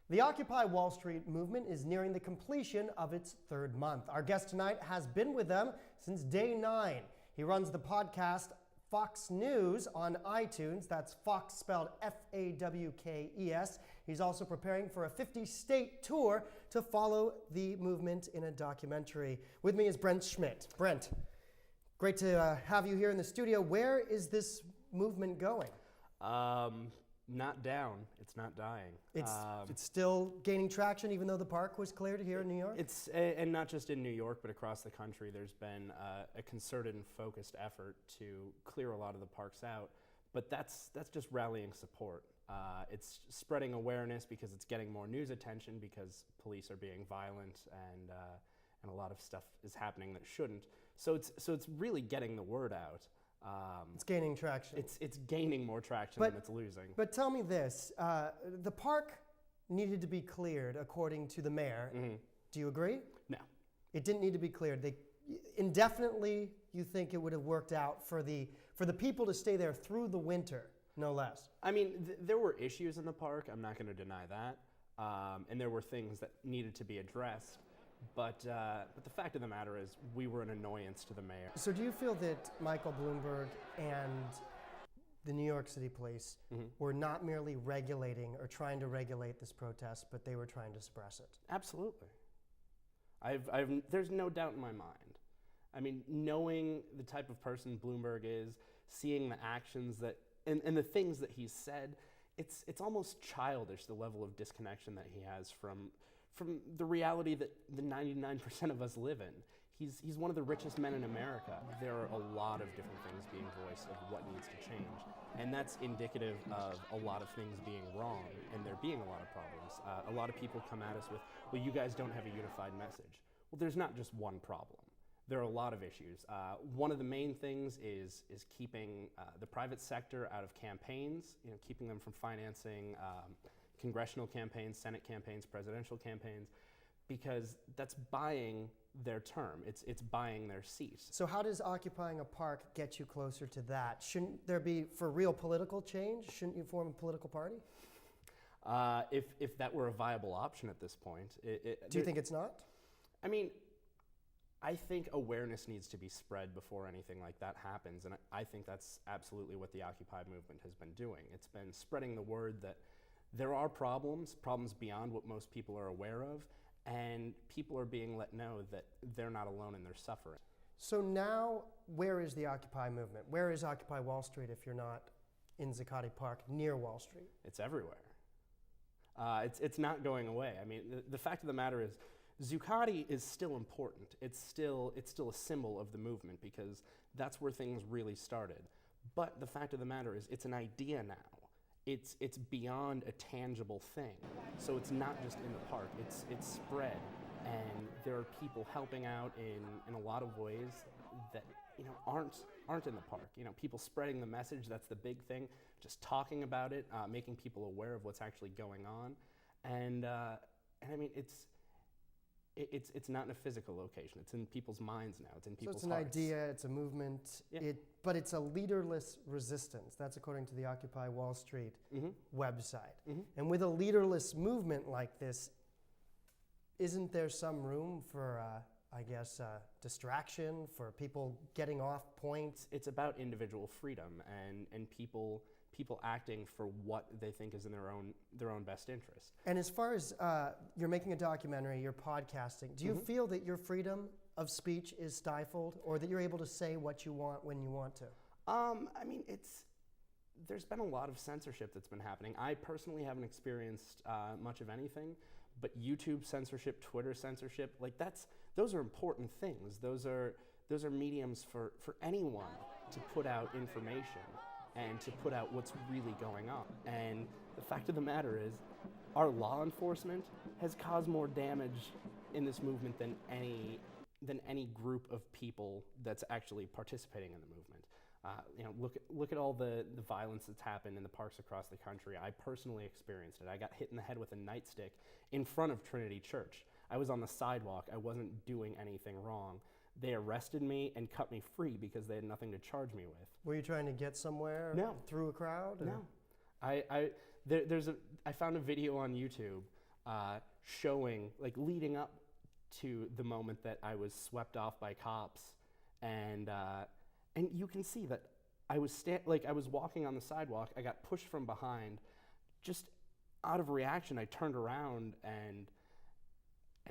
The Occupy Wall Street movement is nearing the completion of its third month. Our guest tonight has been with them since day 9. He runs the podcast Fox News on iTunes. That's Fox spelled F-A-W-K-E-S. He's also preparing for a 50-state tour to follow the movement in a documentary. With me is Brent Schmidt. Brent, great to have you here in the studio. Where is this movement going? Not down. It's not dying. It's still gaining traction, even though the park was cleared here in New York? And not just in New York, but across the country, there's been a concerted and focused effort to clear a lot of the parks out. But that's just rallying support. It's spreading awareness because it's getting more news attention because police are being violent and a lot of stuff is happening that shouldn't. So it's really getting the word out. It's gaining traction. It's gaining more traction than it's losing. But tell me this, the park needed to be cleared according to the mayor. Mm-hmm. Do you agree? No. It didn't need to be cleared. Indefinitely, you think it would have worked out for the people to stay there through the winter, no less? I mean, there were issues in the park. I'm not going to deny that. And there were things that needed to be addressed. But the fact of the matter is, we were an annoyance to the mayor. So do you feel that Michael Bloomberg and the New York City police were not merely regulating or trying to regulate this protest, but they were trying to suppress it? Absolutely. There's no doubt in my mind. I mean, knowing the type of person Bloomberg is, seeing the actions that and the things that he's said, it's almost childish, the level of disconnection that he has from the reality that the 99% of us live in. He's one of the richest men in America. There are a lot of different things being voiced of what needs to change, and that's indicative of a lot of things being wrong and there being a lot of problems. A lot of people come at us with, well, you guys don't have a unified message. Well, there's not just one problem. There are a lot of issues. One of the main things is keeping the private sector out of campaigns, keeping them from financing congressional campaigns, Senate campaigns, presidential campaigns, because that's buying their term. It's buying their seat. So how does occupying a park get you closer to that? Shouldn't there be, for real political change, shouldn't you form a political party? If that were a viable option at this point. Do you think it's not? I mean, I think awareness needs to be spread before anything like that happens, and I think that's absolutely what the Occupy movement has been doing. It's been spreading the word that there are problems beyond what most people are aware of, and people are being let know that they're not alone in their suffering. So now, where is the Occupy movement? Where is Occupy Wall Street if you're not in Zuccotti Park near Wall Street? It's everywhere. It's not going away. I mean, the fact of the matter is, Zuccotti is still important. It's still a symbol of the movement because that's where things really started. But the fact of the matter is, it's an idea now. It's beyond a tangible thing. So it's not just in the park, it's spread. And there are people helping out in a lot of ways that aren't in the park. People spreading the message, that's the big thing. Just talking about it, making people aware of what's actually going on. And I mean, it's not in a physical location. It's in people's minds now. It's in people's hearts. So it's an idea, it's a movement, yeah. But it's a leaderless resistance. That's according to the Occupy Wall Street website. Mm-hmm. And with a leaderless movement like this, isn't there some room for, distraction, for people getting off point? It's about individual freedom and people acting for what they think is in their own best interest. And as far as you're making a documentary, you're podcasting, do you feel that your freedom of speech is stifled, or that you're able to say what you want when you want to? I mean, there's been a lot of censorship that's been happening. I personally haven't experienced much of anything, but YouTube censorship, Twitter censorship, those are important things. Those are mediums for anyone to put out information and to put out what's really going on. And the fact of the matter is, our law enforcement has caused more damage in this movement than any group of people that's actually participating in the movement. Look at all the violence that's happened in the parks across the country. I personally experienced it. I got hit in the head with a nightstick in front of Trinity Church. I was on the sidewalk. I wasn't doing anything wrong. They arrested me and cut me free because they had nothing to charge me with. Were you trying to get somewhere? No. Through a crowd? Or? No. I found a video on YouTube showing, like leading up to the moment that I was swept off by cops, and you can see that I was I was walking on the sidewalk. I got pushed from behind. Just out of reaction, I turned around and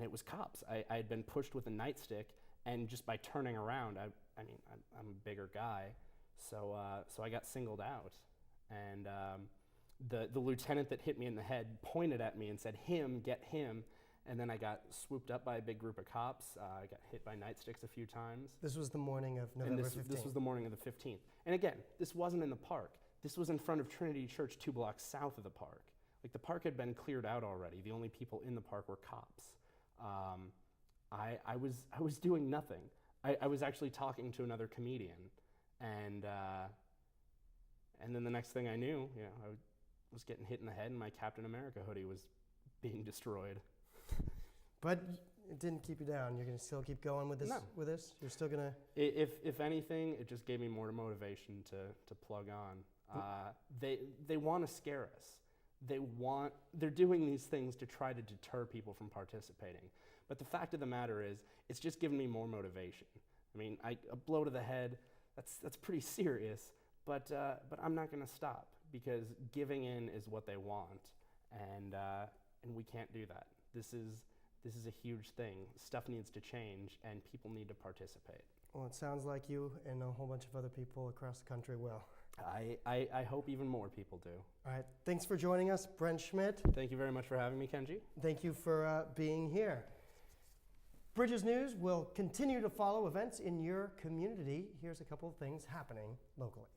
it was cops. I had been pushed with a nightstick, and just by turning around, I'm a bigger guy, so I got singled out, and the lieutenant that hit me in the head pointed at me and said, "Him, get him." And then I got swooped up by a big group of cops. I got hit by nightsticks a few times. This was the morning of November 15th. This was the morning of the 15th. And again, this wasn't in the park. This was in front of Trinity Church 2 blocks south of the park. Like, the park had been cleared out already. The only people in the park were cops. I was doing nothing. I was actually talking to another comedian. And then the next thing I knew, I was getting hit in the head, and my Captain America hoodie was being destroyed. But it didn't keep you down. You're going to still keep going with this? No. With this? You're still going to... If anything, it just gave me more motivation to plug on. They want to scare us. They're doing these things to try to deter people from participating. But the fact of the matter is, it's just given me more motivation. I mean, a blow to the head, that's pretty serious, but I'm not going to stop, because giving in is what they want, and we can't do that. This is a huge thing. Stuff needs to change, and people need to participate. Well, it sounds like you and a whole bunch of other people across the country will. I hope even more people do. All right. Thanks for joining us, Brent Schmidt. Thank you very much for having me, Kenji. Thank you for being here. Bridges News will continue to follow events in your community. Here's a couple of things happening locally.